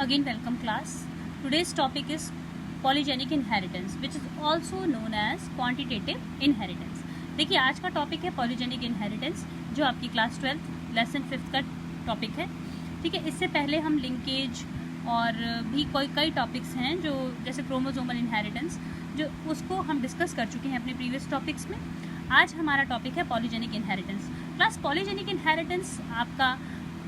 Again, welcome class. Today's topic is polygenic inheritance, which is also known as quantitative inheritance. देखिए आज का topic है polygenic inheritance, जो आपकी क्लास 12 लेसन 5 का टॉपिक है. ठीक है, इससे पहले हम लिंकेज और भी कई टॉपिक्स हैं जो जैसे क्रोमोसोमल इनहेरिटेंस, जो उसको हम डिस्कस कर चुके हैं अपने प्रीवियस टॉपिक्स में. आज हमारा टॉपिक है polygenic inheritance. Class polygenic inheritance आपका,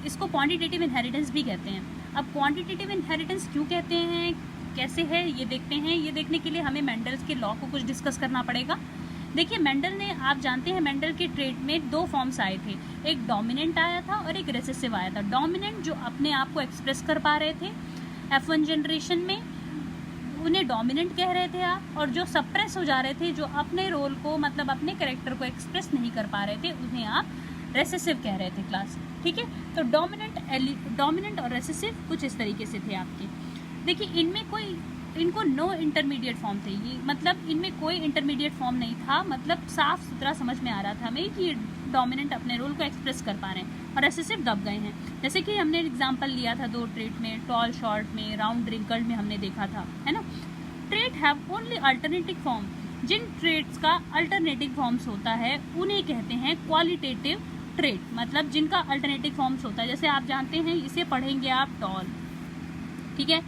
इसको क्वांटिटेटिव इनहेरिटेंस भी कहते हैं. अब क्वांटिटेटिव इनहेरिटेंस क्यों कहते हैं, कैसे है, ये देखते हैं. ये देखने के लिए हमें मेंडल्स के लॉ को कुछ डिस्कस करना पड़ेगा. देखिए मेंडल ने, आप जानते हैं मेंडल के ट्रेट में दो फॉर्म्स आए थे, एक डोमिनेंट आया था और एक रेसेसिव आया था. डोमिनेंट जो अपने आप को एक्सप्रेस कर पा रहे थे F1 जनरेशन में, उन्हें डोमिनेंट कह रहे थे आप, और जो सप्रेस हो जा रहे थे, जो अपने रोल को मतलब अपने कैरेक्टर को एक्सप्रेस नहीं कर पा रहे थे, उन्हें आप रेसेसिव कह रहे थे क्लास. ठीक है, तो डोमिनेंट और रेसेसिव कुछ इस तरीके से थे आपके. देखिए इनको नो इंटरमीडिएट फॉर्म थे, ये मतलब इनमें कोई इंटरमीडिएट फॉर्म नहीं था. मतलब साफ सुथरा समझ में आ रहा था हमें कि डोमिनेंट अपने रोल को एक्सप्रेस कर पा रहे हैं और रेसेसिव दब गए हैं. जैसे कि हमने एग्जांपल लिया था दो ट्रेट में, टॉल शॉर्ट में, राउंड रिंकल्ड में हमने देखा था, है ना. Trait have only alternative form. जिन ट्रेट्स का अल्टरनेटिव फॉर्म्स होता है उन्हें कहते हैं क्वालिटेटिव ट्रेट, मतलब जिनका अल्टरनेटिव फॉर्म्स होता है. जैसे आप जानते हैं, इसे पढ़ेंगे आप टॉल, ठीक है,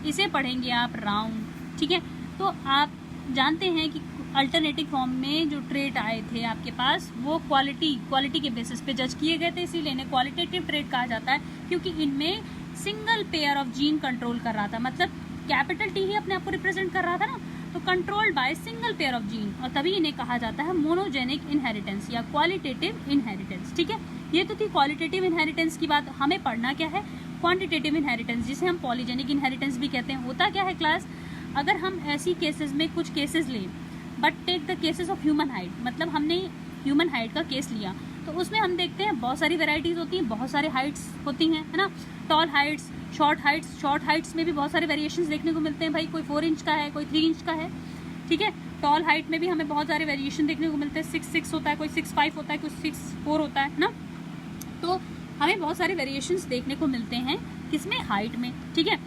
इसे पढ़ेंगे आप राउंड, ठीक है. तो आप जानते हैं कि अल्टरनेटिव फॉर्म में जो ट्रेट आए थे आपके पास, वो क्वालिटी के बेसिस पे जज किए गए थे, इसीलिए इन्हें क्वालिटेटिव ट्रेट कहा जाता है, क्योंकि इनमें single pair of gene control कर रहा था. मतलब कैपिटल टी ही अपने आप को रिप्रेजेंट कर रहा था ना, तो controlled by single pair of gene, और तभी इन्हें कहा जाता है मोनोजेनिक इनहेरिटेंस या क्वालिटेटिव इनहेरिटेंस. ठीक है, ये तो थी क्वालिटेटिव इनहेरिटेंस की बात. हमें पढ़ना क्या है, क्वांटिटेटिव इनहेरिटेंस, जिसे हम पॉलीजेनिक इनहेरिटेंस भी कहते हैं. होता क्या है क्लास, अगर हम ऐसी केसेस में कुछ केसेस लें, but take the cases of human height, मतलब हमने ह्यूमन हाइट का केस लिया, तो उसमें हम देखते हैं बहुत सारी वेराइटीज होती हैं, बहुत सारे हाइट्स होती हैं, है ना. टॉल हाइट्स, शॉर्ट हाइट्स में भी बहुत सारे वेरिएशंस देखने को मिलते हैं भाई. कोई 4 इंच का है, कोई 3 इंच का है. ठीक है, टॉल हाइट में भी हमें बहुत सारे वेरिएशन देखने को मिलते हैं. 6'6" होता है, कोई 6'5" होता है, कोई 6'4" होता है ना. तो हमें बहुत सारे वेरिएशंस देखने को मिलते हैं किसमें, हाइट में. ठीक है,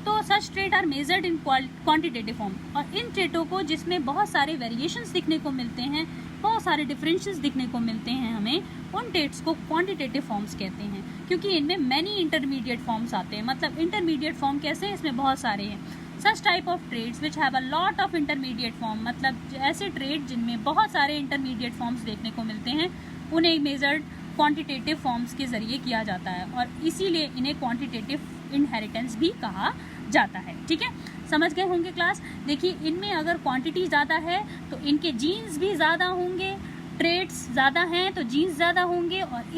तो such trait are measured in quantitative form, और इन ट्रेटों को जिसमें बहुत सारे वेरिएशंस दिखने को मिलते हैं, बहुत सारे डिफरेंसेस दिखने को मिलते हैं, हमें उन ट्रेट्स को क्वांटिटेटिव फॉर्म्स कहते हैं, क्योंकि इनमें मैनी इंटरमीडिएट फॉर्म्स आते हैं. मतलब इंटरमीडिएट फॉर्म कैसे हैं, इसमें बहुत सारे हैं. Such type of traits which have a lot of intermediate form, मतलब ऐसे ट्रेट जिनमें बहुत सारे इंटरमीडिएट फॉर्म्स देखने को मिलते हैं, उन्हें मेजर्ड क्वांटिटेटिव फॉर्म्स के जरिए किया जाता है, और इसीलिए इन्हें क्वांटिटेटिव इनहेरिटेंस भी कहा जाता है. ठीक है, समझ गए होंगे क्लास. देखिए इनमें अगर क्वांटिटी ज़्यादा है तो इनके जीन्स भी ज़्यादा होंगे, ट्रेट्स ज़्यादा हैं तो जीन्स ज़्यादा होंगे, और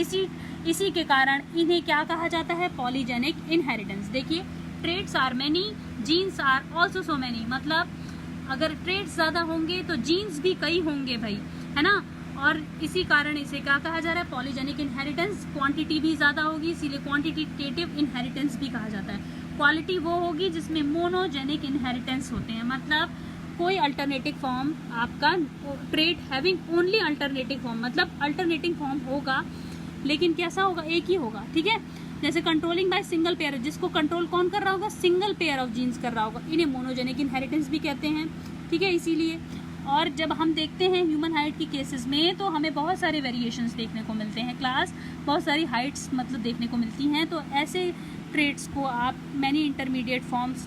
इसी के कारण इन्हें क्या कहा जाता है, पॉलीजेनिक इनहेरिटेंस. देखिए traits are many, genes are also so many, मतलब अगर ट्रेट्स ज़्यादा होंगे तो जीन्स भी कई होंगे भाई, है ना. और इसी कारण इसे क्या कहा जा रहा है, पॉलीजेनिक इनहेरिटेंस. क्वांटिटी भी ज़्यादा होगी, इसीलिए क्वांटिटेटिव इनहेरिटेंस भी कहा जाता है. क्वालिटी वो होगी जिसमें मोनोजेनिक इनहेरिटेंस होते हैं, मतलब कोई अल्टरनेटिव फॉर्म आपका, trait having only alternative form, मतलब अल्टरनेटिव फॉर्म होगा लेकिन कैसा होगा, एक ही होगा. ठीक है, जैसे कंट्रोलिंग बाय सिंगल पेयर, जिसको कंट्रोल कौन कर रहा होगा, सिंगल पेयर ऑफ जीन्स कर रहा होगा, इन्हें मोनोजेनिक इनहेरिटेंस भी कहते हैं. ठीक है, इसीलिए. और जब हम देखते हैं ह्यूमन हाइट की केसेस में, तो हमें बहुत सारे वेरिएशंस देखने को मिलते हैं क्लास, बहुत सारी हाइट्स मतलब देखने को मिलती हैं. तो ऐसे ट्रेट्स को आप मैनी इंटरमीडिएट फॉर्म्स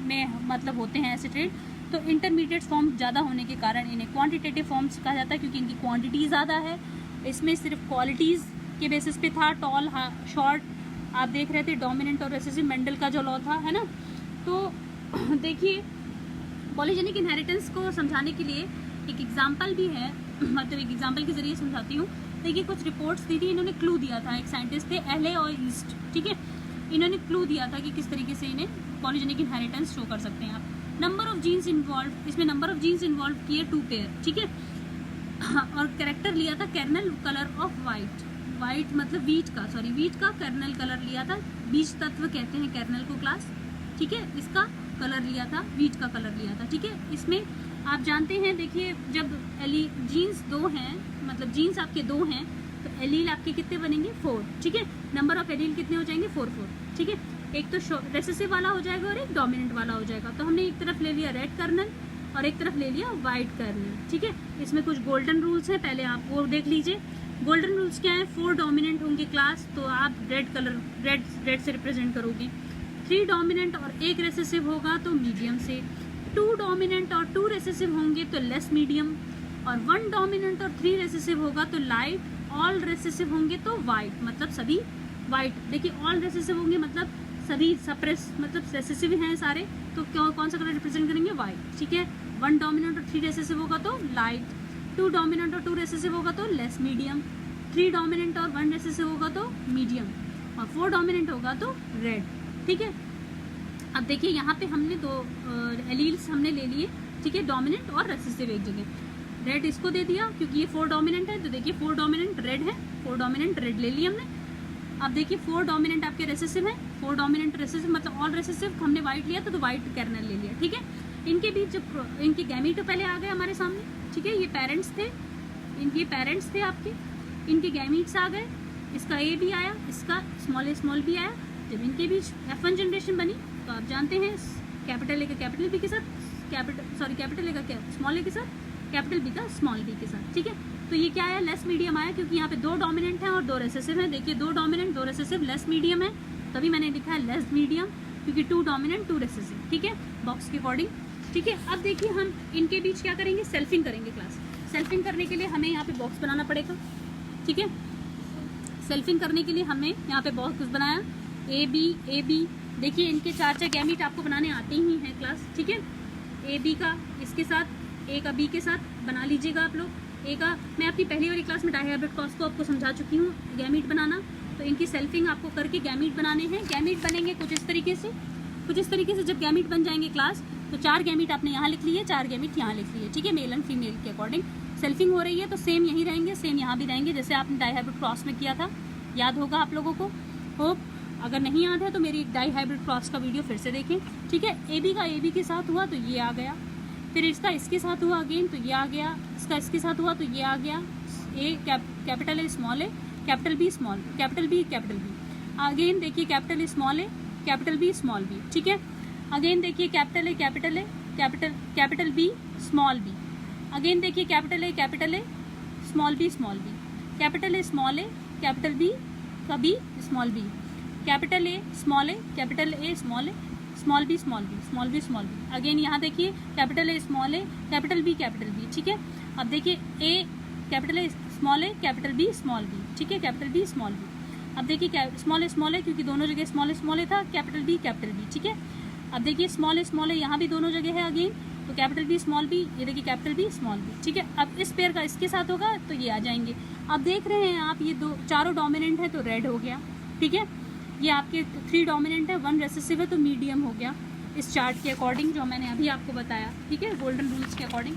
में मतलब होते हैं ऐसे ट्रेट, तो इंटरमीडिएट फॉर्म ज़्यादा होने के कारण इन्हें क्वांटिटेटिव फॉर्म्स कहा जाता है, क्योंकि इनकी क्वांटिटी ज़्यादा है. इसमें सिर्फ क्वालिटीज़ के बेसिस पे था. टॉल शॉर्ट आप देख रहे थे, डोमिनेंट और रेसेसिव मेंडल का जो लॉ था, है ना. तो देखिए पॉलीजेनिक इनहेरिटेंस को समझाने के लिए एक एग्जाम्पल भी है, मतलब एक एग्जाम्पल के जरिए समझाती हूँ. देखिए कुछ रिपोर्ट्स दी थी, इन्होंने क्लू दिया था. एक साइंटिस्ट थे एले और ईस्ट, ठीक है, इन्होंने क्लू दिया था कि किस तरीके से इन्हें पॉलीजेनिक इनहेरिटेंस शो कर सकते हैं आप. नंबर ऑफ जीन्स इन्वॉल्व, इसमें नंबर ऑफ जीन्स इन्वॉल्व किए 2 पेयर. ठीक है, और कैरेक्टर लिया था कर्नल कलर ऑफ वाइट मतलब वीट का कर्नल कलर लिया था. बीज तत्व कहते हैं कर्नल को क्लास. ठीक है, इसका कलर लिया था, वीट का कलर लिया था. ठीक है, इसमें आप जानते हैं, देखिए जब जीन्स 2 हैं, मतलब जीन्स आपके 2 हैं, तो एलील आपके कितने बनेंगे, 4. ठीक है, नंबर ऑफ एलील कितने हो जाएंगे, 4. ठीक है, एक तो रेसेसिव वाला हो जाएगा और एक डोमिनेंट वाला हो जाएगा। तो हमने एक तरफ ले लिया रेड कर्नल और एक तरफ ले लिया वाइट कर्नल, ठीक है। इसमें कुछ गोल्डन रूल्स हैं, पहले आप वो देख लीजिए। गोल्डन रूल्स क्या है? 4 डोमिनेंट होंगे क्लास, तो आप रेड से रिप्रेजेंट करोगे। 3 डोमिनेंट और 1 रेसेसिव होगा तो मीडियम से, 2 डोमिनेंट और 2 रेसेसिव होंगे तो लेस मीडियम, और 1 डोमिनेंट और 3 रेसेसिव होगा तो लाइट, ऑल रेसेसिव होंगे तो वाइट, मतलब सभी वाइट। देखिए ऑल रेसेसिव होंगे मतलब सभी सप्रेस, मतलब रेसेसिव हैं सारे, तो कौन सा कलर रिप्रेजेंट करेंगे? वाइट, ठीक है। 1 डोमिनेंट और 3 रेसेसिव होगा तो लाइट, 2 डोमिनेंट और 2 रेसेसिव होगा तो लेस मीडियम, 3 डोमिनेंट और 1 रेसेसिव होगा तो मीडियम, और 4 डोमिनेंट होगा तो रेड, ठीक है। अब देखिए यहाँ पे हमने 2 एलील्स हमने ले लिए, ठीक है, डोमिनेंट और रेसेसिव एक जगह। रेड इसको दे दिया क्योंकि ये 4 डोमिनेंट है, तो देखिए 4 डोमिनेंट रेड है, 4 डोमिनेंट रेड ले लिया हमने। अब देखिए 4 डोमिनेंट आपके रेसेसिव है, 4 डोमिनेंट रेसेसिव मतलब ऑल रेसेसिव, हमने वाइट लिया तो वाइट कर्नल ले लिया, ठीक है। इनके बीच जब इनके गैमीट तो पहले आ गए हमारे सामने, ठीक है, ये पेरेंट्स थे, इनके पेरेंट्स थे आपके, इनके गैमीट्स आ गए, इसका ए भी आया, इसका स्मॉल भी आया। जब इनके बीच F1 जनरेशन बनी तो आप जानते हैं कैपिटल ए का कैपिटल बी के साथ, कैपिटल ए का स्मॉल ए के साथ, कैपिटल बी का स्मॉल बी के साथ, ठीक है। तो ये क्या आया? लेस मीडियम आया, क्योंकि यहाँ पे 2 डोमिनेंट हैं और 2 रेसेसिव हैं। देखिए 2 डोमिनेंट 2 रेसेसिव लेस मीडियम है, तभी मैंने लिखा है लेस मीडियम, क्योंकि 2 डोमिनेंट 2 रेसेसिव, ठीक है, बॉक्स के अकॉर्डिंग, ठीक है। अब देखिए हम इनके बीच क्या करेंगे? सेल्फिंग करेंगे क्लास। सेल्फिंग करने के लिए हमें यहाँ पे बॉक्स बनाना पड़ेगा, ठीक है। सेल्फिंग करने के लिए हमने यहाँ पे बॉक्स बनाया, ए बी। देखिए इनके 4 गैमीट आपको बनाने आते ही हैं क्लास, ठीक है। ए बी का इसके साथ, ए का बी के साथ बना लीजिएगा आप लोग। ए का मैं अपनी पहली वाली क्लास में डायहाइब्रिड क्रॉस को आपको समझा चुकी हूँ गैमीट बनाना, तो इनकी सेल्फिंग आपको करके गैमीट बनाने हैं। गैमीट बनेंगे कुछ इस तरीके से। जब गैमीट बन जाएंगे क्लास तो 4 गैमीट आपने यहाँ लिख लिए, 4 गैमीट यहाँ लिख लिए, ठीक है, मेल एंड फीमेल के अकॉर्डिंग। सेल्फिंग हो रही है तो सेम यहीं रहेंगे, सेम यहाँ भी रहेंगे, जैसे आपने डायहाइब्रिड क्रॉस में किया था, याद होगा आप लोगों को। होप अगर नहीं याद है तो मेरी डायहाइब्रिड क्रॉस का वीडियो फिर से देखें, ठीक है। ए बी का ए बी के साथ हुआ तो ये आ गया, फिर इसका इसके साथ हुआ अगेन तो ये आ गया, इसका इसके साथ हुआ तो ये आ गया। A capital A, capital B small, capital B again देखिए कैपिटल ए, कैपिटल बी, ठीक है। अगेन देखिए capital A, capital B, small B. Again देखिए capital A, small B, capital A, capital B का B, small B, capital A, small A, small B. Again यहाँ देखिए capital A, capital B, ठीक है। अब देखिए ए, कैपिटल ए, कैपिटल बी, ठीक है, कैपिटल बी, स्मॉल बी। अब देखिए स्मॉल ए क्योंकि दोनों जगह स्मॉल ए था, कैपिटल बी, ठीक है। अब देखिए स्मॉल ए यहाँ भी दोनों जगह है अगेन, तो कैपिटल बी, स्मॉल बी, ये देखिए कैपिटल बी, स्मॉल बी, ठीक है। अब इस पेयर का इसके साथ होगा तो ये आ जाएंगे। अब देख रहे हैं आप ये 4 डोमिनेंट है तो रेड हो गया, ठीक है। ये आपके 3 डोमिनेंट है, 1 रेसेसिव है तो मीडियम हो गया, इस चार्ट के अकॉर्डिंग जो मैंने अभी आपको बताया, ठीक है, गोल्डन रूल्स के अकॉर्डिंग।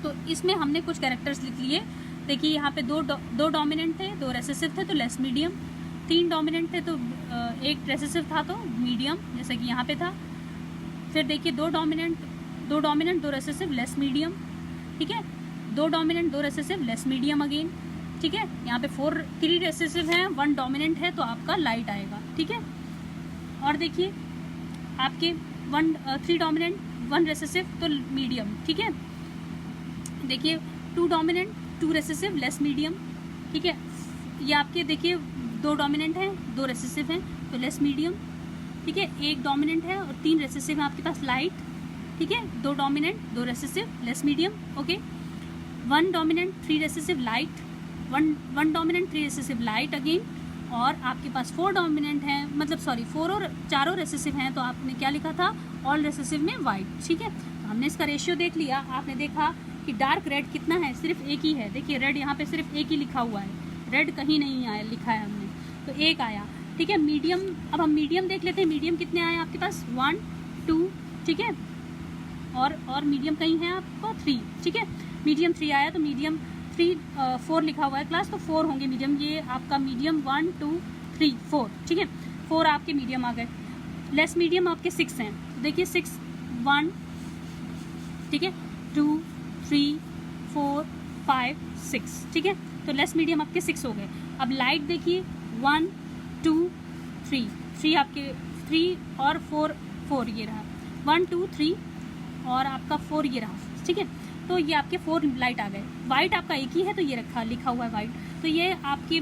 तो इसमें हमने कुछ कैरेक्टर्स लिख लिए। देखिए यहाँ पे 2 डोमिनेंट थे, 2 रेसेसिव थे तो लेस मीडियम, 3 डोमिनेंट थे तो 1 रेसेसिव था तो मीडियम, जैसे कि यहाँ पे था। फिर देखिए 2 डोमिनेंट 2 रेसेसिव लेस मीडियम, ठीक है, 2 dominant 2 recessive less medium again, ठीक है। यहाँ पे 3 रेसेसिव हैं, 1 डोमिनेंट है तो आपका लाइट आएगा, ठीक है। और देखिए आपके 3 डोमिनेंट 1 रेसेसिव तो मीडियम, ठीक है। देखिए 2 डोमिनेंट 2 रेसेसिव लेस मीडियम, ठीक है। ये आपके देखिए 2 डोमिनेंट हैं 2 रेसेसिव हैं तो लेस मीडियम, ठीक है। 1 डोमिनेंट है और 3 रेसेसिव है आपके पास लाइट, ठीक है। 2 dominant 2 recessive less medium, okay. 1 dominant 3 recessive light, 1 dominant 3 recessive light again, और आपके पास 4 डोमिनेंट हैं, मतलब 4 और 4 रेसेसिव हैं तो आपने क्या लिखा था? ऑल रेसेसिव में वाइट, ठीक है। तो हमने इसका रेशियो देख लिया, आपने देखा कि डार्क रेड कितना है, सिर्फ एक ही है। देखिए रेड यहाँ पे सिर्फ एक ही लिखा हुआ है, रेड कहीं नहीं आया, लिखा है हमने, तो 1 आया, ठीक है। मीडियम, अब हम मीडियम देख लेते हैं, मीडियम कितने आए आपके पास? 1 2, ठीक है, और मीडियम कहीं है आपको 3, ठीक है। मीडियम 3 आया तो मीडियम 4 लिखा हुआ है क्लास, तो 4 होंगे मीडियम। ये आपका मीडियम 1 2 3 4, ठीक है, 4 आपके मीडियम आ गए। लेस मीडियम आपके 6 हैं, तो देखिए 6 1, ठीक है, 2 3 4 5 6, ठीक है। तो लेस मीडियम आपके 6 हो गए। अब लाइट देखिए 1 2 3, 3 आपके 3 और 4 ये रहा, 1 2 3 और आपका 4 ये रहा, ठीक है। तो ये आपके 4 लाइट आ गए। वाइट आपका एक ही है तो ये लिखा हुआ है वाइट। तो ये आपकी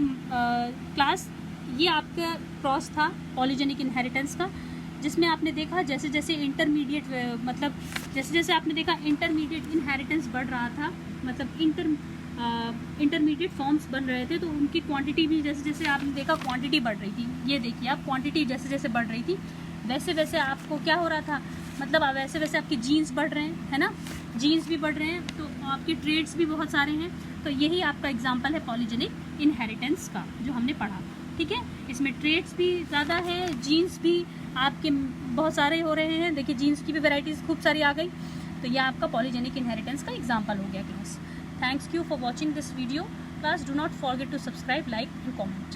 क्लास, ये आपका क्रॉस था पॉलीजेनिक इनहेरिटेंस का, जिसमें आपने देखा जैसे जैसे इंटरमीडिएट मतलब जैसे जैसे आपने देखा इंटरमीडिएट इनहेरिटेंस बढ़ रहा था, मतलब इंटरमीडिएट फॉर्म्स बन रहे थे, तो उनकी क्वांटिटी भी जैसे जैसे आपने देखा क्वांटिटी बढ़ रही थी। ये देखिए आप, क्वांटिटी जैसे जैसे बढ़ रही थी वैसे वैसे आपको क्या हो रहा था, मतलब वैसे वैसे आपके जीन्स बढ़ रहे हैं, है ना, जीन्स भी बढ़ रहे हैं, तो आपके ट्रेड्स भी बहुत सारे हैं। तो यही आपका एग्जांपल है पॉलीजेनिक इनहेरिटेंस का जो हमने पढ़ा, ठीक है। इसमें ट्रेड्स भी ज़्यादा है, जीन्स भी आपके बहुत सारे हो रहे हैं। देखिए जीन्स की भी वैरायटीज़ खूब सारी आ गई। तो यह आपका पॉलीजेनिक इनहेरिटेंस का एग्जांपल हो गया class. Thanks you for watching this video class. Do not forget to subscribe, like and comment.